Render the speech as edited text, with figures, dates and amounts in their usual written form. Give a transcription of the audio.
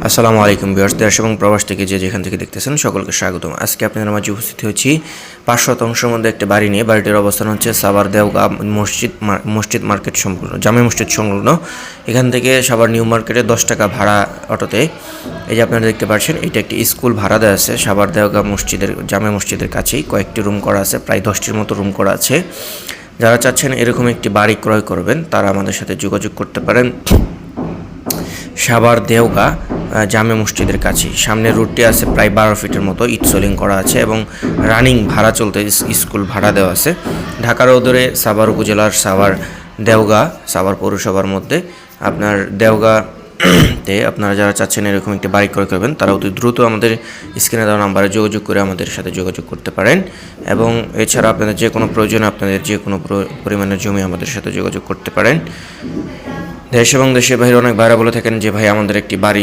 আসসালামু আলাইকুম ভিউয়ার্স, দেশ এবং প্রবাস থেকে যেখান থেকে দেখতেছেন সকলকে স্বাগতম। আজকে আপনাদের মাঝে উপস্থিত হয়েছি ৫ শতাংশের মধ্যে একটা বাড়ি নিয়ে। বাড়িটির অবস্থান হচ্ছে সাভার দেওগাঁ মসজিদ মার্কেট সংলগ্ন, জামে মসজিদ সংলগ্ন। এখান থেকে সাভার নিউ মার্কেটে ১০ টাকা ভাড়া অটোতে। এই যে আপনারা দেখতে পাচ্ছেন, এটা একটি স্কুল ভাড়া দেওয়া আছে সাভার দেওগাঁ জামে মসজিদের কাছেই। কয়েকটি রুম করা আছে, প্রায় ১০টির মতো রুম করা আছে। যারা চাচ্ছেন এরকম একটি বাড়ি ক্রয় করবেন তারা আমাদের সাথে যোগাযোগ করতে পারেন। সাভার দেওগাঁ জামে মসজিদের কাছে সামনের রুটটি আছে প্রায় ১২ ফিটের মতো, ইট সোলিং করা আছে এবং রানিং ভাড়া চলতে স্কুল ভাড়া দেওয়া আছে। ঢাকার অদূরে সাভার উপজেলার সাভার পৌরসভার মধ্যে আপনার দেওগাঁতে আপনারা যারা চাচ্ছেন এরকম একটি বাড়ি ক্রয় করবেন তারা অতি দ্রুত আমাদের স্ক্রিনে দেওয়া নাম্বারে যোগাযোগ করে আমাদের সাথে যোগাযোগ করতে পারেন। এবং এছাড়া আপনাদের যে কোনো প্রয়োজনে আপনাদের যে কোনো পরিমাণের জমি আমাদের সাথে যোগাযোগ করতে পারেন। দেশ এবং দেশের বাইরে অনেক ভাইরা বলে থাকেন যে ভাই আমাদের একটি বাড়ি